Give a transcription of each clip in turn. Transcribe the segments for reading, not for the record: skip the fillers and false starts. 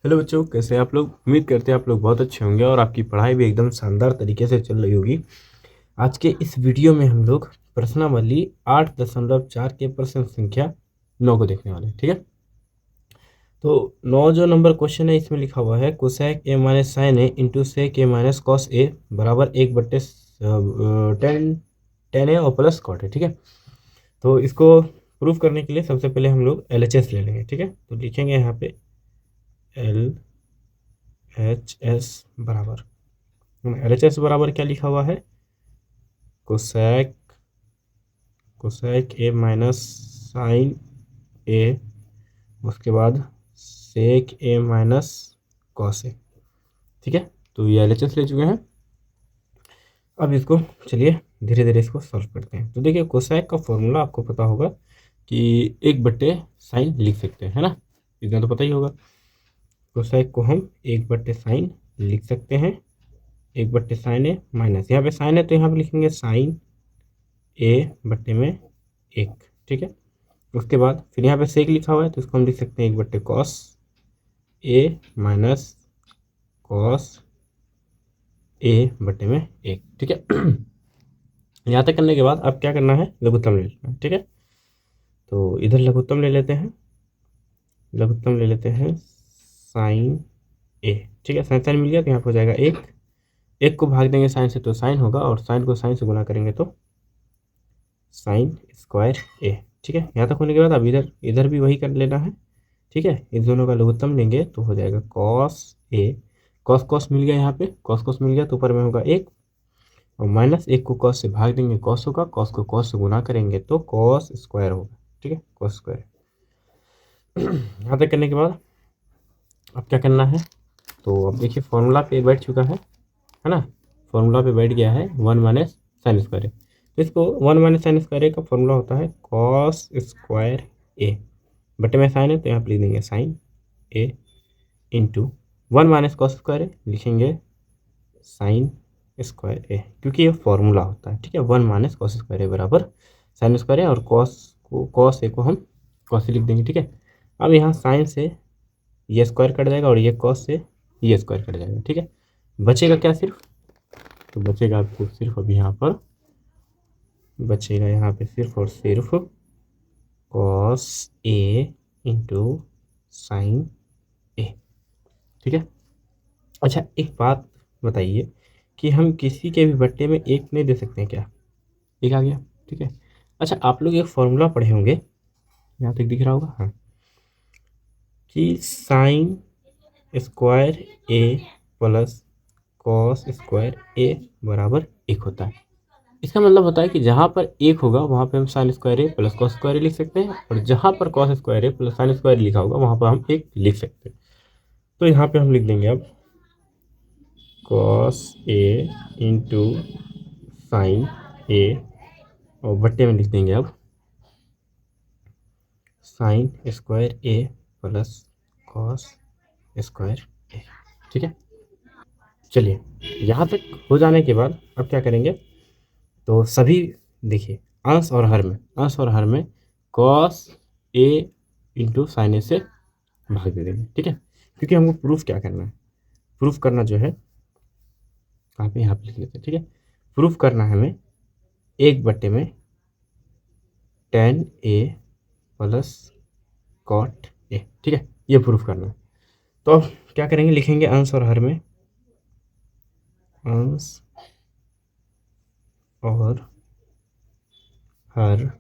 Hello बच्चों, कैसे हैं आप लोग। उम्मीद करते हैं आप लोग बहुत अच्छे होंगे और आपकी पढ़ाई भी एकदम शानदार तरीके से चल रही होगी। आज के इस वीडियो में हम लोग प्रश्नावली 8.4 के प्रश्न संख्या 9 को देखने वाले हैं। ठीक है, तो 9 जो नंबर क्वेश्चन है इसमें लिखा हुआ है cosec A minus sin A into sec A minus cos A बराबर 1/10 टेन ए और प्लस कॉट है। ठीक है, तो इसको प्रूफ करने के लिए सबसे पहले हम लोग LHS ले लेंगे। ठीक है, तो लिखेंगे यहाँ पे LHS बराबर, LHS बराबर क्या लिखा हुआ है, cosec cosec A minus sin A, उसके बाद सेक ए माइनस कॉस ए। ठीक है, तो ये LHS ले चुके हैं। अब इसको चलिए धीरे धीरे इसको सॉल्व करते हैं। तो देखिए, कोसेक का फॉर्मूला आपको पता होगा कि 1/साइन लिख सकते हैं, है ना, इतना तो पता ही होगा। कोसेक को हम 1/साइन लिख सकते हैं, 1/साइन ए माइनस, यहाँ पे साइन है तो यहाँ पे लिखेंगे साइन ए बट्टे में 1। ठीक है, उसके बाद फिर यहाँ पे सेक लिखा हुआ है तो इसको हम लिख सकते हैं 1/कॉस ए माइनस कॉस ए बट्टे में 1। ठीक है, यहाँ तक करने के बाद अब क्या करना है, लघुत्तम ले लेना है। ठीक है, तो इधर लघुत्तम ले लेते हैं, लघुत्तम ले लेते हैं साइन ए। ठीक है, साइन साइन मिल गया तो यहाँ पर हो जाएगा 1, 1 को भाग देंगे साइन से तो साइन होगा, और साइन को साइन से गुना करेंगे तो साइन स्क्वायर ए। ठीक है, यहाँ तक होने के बाद अब इधर इधर भी वही कर लेना है। ठीक है, इस दोनों का लघुत्तम लेंगे तो हो जाएगा कॉस ए, कॉस कॉस मिल गया, यहाँ पे कॉस कॉस मिल गया तो ऊपर में होगा 1, और माइनस 1 को कॉस से भाग देंगे कॉस होगा, कॉस को कॉस से गुना करेंगे तो कॉस स्क्वायर होगा। ठीक है, कॉस स्क्वायर। यहाँ तक करने के बाद अब क्या करना है, तो अब देखिए फॉर्मूला पे बैठ चुका है ना, फॉर्मूला पे बैठ गया है 1 माइनस साइन स्क्वायर ए। तो इसको 1 माइनस साइन स्क्वायर ए का फॉर्मूला होता है कॉस स्क्वायर ए, बटे में साइन है तो यहाँ पर लिख देंगे sign A into 1 minus cos square ए, लिखेंगे साइन स्क्वायर ए, क्योंकि ये फॉर्मूला होता है। ठीक है, 1 माइनस कॉस स्क्वायर ए बराबर साइन स्क्वायर ए, और कॉस ए को हम कॉस ए लिख देंगे। ठीक है, अब यहाँ साइन से ये स्क्वायर कट जाएगा और ये कॉस से ये स्क्वायर कट जाएगा। ठीक है, बचेगा क्या सिर्फ, तो बचेगा आपको सिर्फ अब यहाँ पर बचेगा यहाँ पे सिर्फ और सिर्फ कॉस ए इंटू साइन ए। ठीक है, अच्छा एक बात बताइए कि हम किसी के भी बट्टे में 1 नहीं दे सकते हैं क्या, 1 आ गया। ठीक है, अच्छा आप लोग एक फॉर्मूला पढ़े होंगे, यहाँ तक दिख रहा होगा, हाँ, कि साइन स्क्वायर ए प्लस कॉस स्क्वायर ए बराबर 1 होता है। इसका मतलब होता है कि जहाँ पर 1 होगा वहाँ पे हम साइन स्क्वायर ए प्लस कॉस स्क्वायर ए लिख सकते हैं, और जहाँ पर कॉस स्क्वायर ए प्लस साइन स्क्वायर लिखा होगा वहाँ पर हम 1 लिख सकते हैं। तो यहाँ पे हम लिख देंगे अब कॉस ए इंटू साइन ए, और बट्टे में लिख देंगे अब साइन स्क्वायर ए प्लस कॉस स्क्वायर ए। ठीक है, चलिए यहाँ तक हो जाने के बाद अब क्या करेंगे, तो सभी देखिए अंश और हर में कॉस ए इंटू साइन ए से भाग दे देंगे। ठीक है, क्योंकि हमको प्रूफ क्या करना है, प्रूफ करना जो है कहाँ पे, यहाँ पे लिख लेते हैं। ठीक है, प्रूफ करना है हमें 1/में tan A plus cot A. ठीक है, ये प्रूफ करना है। तो अब क्या करेंगे, लिखेंगे अंश और हर में, अंश और हर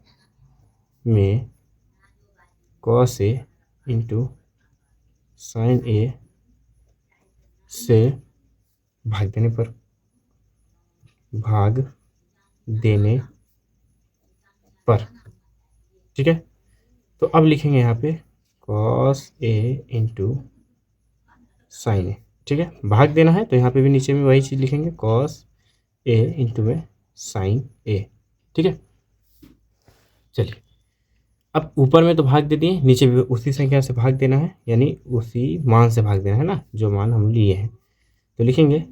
में कॉस ए इंटू साइन ए से भाग देने पर। ठीक है, तो अब लिखेंगे यहाँ पे कॉस ए इंटू साइन ए। ठीक है, भाग देना है तो यहाँ पे भी नीचे में वही चीज़ लिखेंगे कॉस ए इंटू में साइन ए। ठीक है, चलिए अब ऊपर में तो भाग दे दिए, नीचे भी उसी संख्या से भाग देना है, यानी उसी मान से भाग देना है ना, जो मान हम लिए हैं। तो लिखेंगे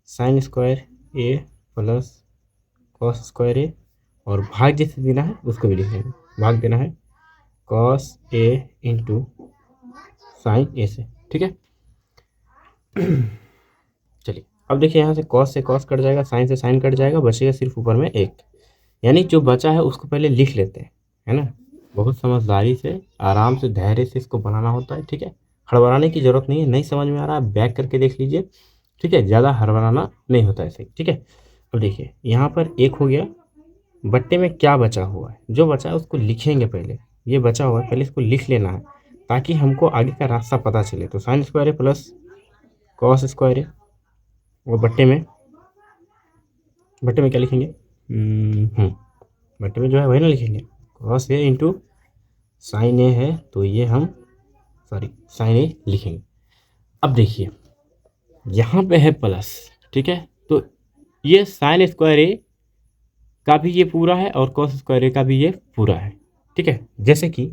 साइन स्क्वायर ए प्लस कॉस स्क्वायर ए, और भाग जिसे देना है उसको भी लिख देंगे, भाग देना है कॉस ए इंटू साइन ए से। ठीक है। चलिए अब देखिए यहाँ से कॉस कट जाएगा, साइन से साइन कट जाएगा, बचेगा सिर्फ ऊपर में एक, यानी जो बचा है उसको पहले लिख लेते हैं, है ना। बहुत समझदारी से, आराम से, धैर्य से इसको बनाना होता है, ठीक है। हड़बड़ाने की ज़रूरत नहीं है, नहीं समझ में आ रहा है बैक करके देख लीजिए, ठीक है। ज़्यादा हड़बड़ाना नहीं होता ऐसे, ठीक है। अब देखिए यहाँ पर एक हो गया, बट्टे में क्या बचा हुआ है, जो बचा है उसको लिखेंगे पहले, ये बचा हुआ है पहले इसको लिख लेना है ताकि हमको आगे का रास्ता पता चले। तो साइन स्क्वायर है प्लस कॉस स्क्वायर है, और बट्टे में क्या लिखेंगे, बट्टे में जो है वही ना लिखेंगे, कॉस ए इंटू साइन ए है, तो ये हम साइन ए लिखेंगे। अब देखिए यहाँ पे है प्लस, ठीक है, तो ये साइन स्क्वायर ए का भी ये पूरा है और कॉस स्क्वायर ए का भी ये पूरा है, ठीक है। जैसे कि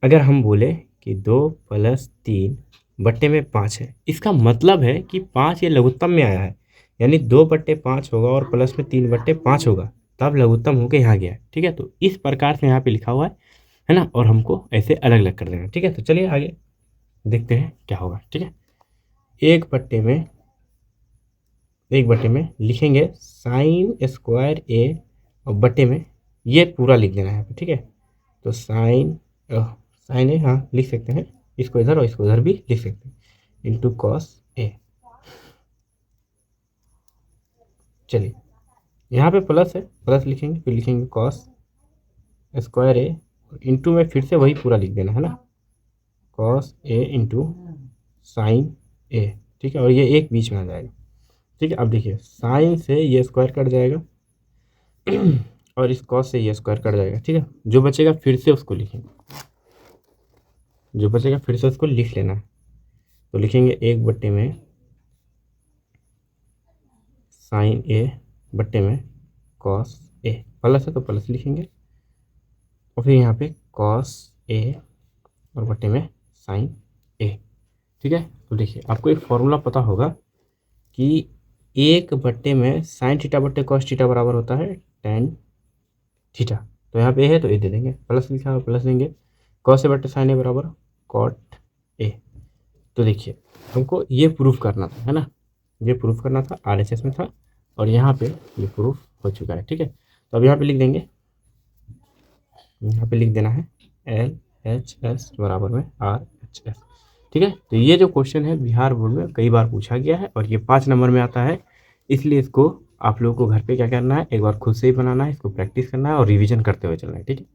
अगर हम बोले कि 2 + 3 बट्टे में 5 है, इसका मतलब है कि 5 ये लघुत्तम में आया है, यानी 2/5 होगा और प्लस में 3/5 होगा, तब लघुत्तम होकर यहाँ गया है, ठीक है। तो इस प्रकार से यहाँ पे लिखा हुआ है ना, और हमको ऐसे अलग अलग कर देना, ठीक है। तो चलिए आगे देखते हैं क्या होगा, ठीक है। एक बट्टे में लिखेंगे साइन स्क्वायर ए, और बट्टे में ये पूरा लिख देना है, ठीक है। तो साइन ए, हाँ लिख सकते हैं, इसको इधर और इसको इधर भी लिख सकते हैं, इंटू कॉस ए। चलिए यहाँ पे प्लस है, प्लस लिखेंगे, फिर लिखेंगे कॉस स्क्वायर ए, इंटू में फिर से वही पूरा लिख देना है ना, कॉस ए इंटू साइन ए, ठीक है। और ये एक बीच में आ जाएगा, ठीक है। अब देखिए साइन से ये स्क्वायर कट जाएगा और इस कॉस से ये स्क्वायर कट जाएगा, ठीक है। जो बचेगा फिर से उसको लिखेंगे, जो बचेगा फिर से उसको लिख लेना है। तो लिखेंगे 1 बट्टे में साइन ए बट्टे में कॉस ए, प्लस है तो प्लस लिखेंगे, और फिर यहाँ पे कॉस ए और बट्टे में साइन ए, ठीक है। तो देखिए आपको एक फॉर्मूला पता होगा कि 1 बट्टे में साइन थीटा बट्टे कॉस थीटा बराबर होता है tan थीटा। तो यहाँ पे ए है तो ए दे देंगे, प्लस लिखा है प्लस देंगे, कॉस ए बट्टे साइन ए बराबर कॉट ए। तो देखिए हमको ये प्रूफ करना था, है ना, ये प्रूफ करना था, RHS में था, और यहाँ पे ये प्रूफ हो चुका है, ठीक है। तो अब यहाँ पे लिख देंगे, यहाँ पे लिख देना है LHS बराबर में RHS, ठीक है। तो ये जो क्वेश्चन है बिहार बोर्ड में कई बार पूछा गया है और ये 5 नंबर में आता है, इसलिए इसको आप लोगों को घर पे क्या करना है, एक बार खुद से ही बनाना है, इसको प्रैक्टिस करना है और रिवीजन करते हुए चलना है, ठीक है।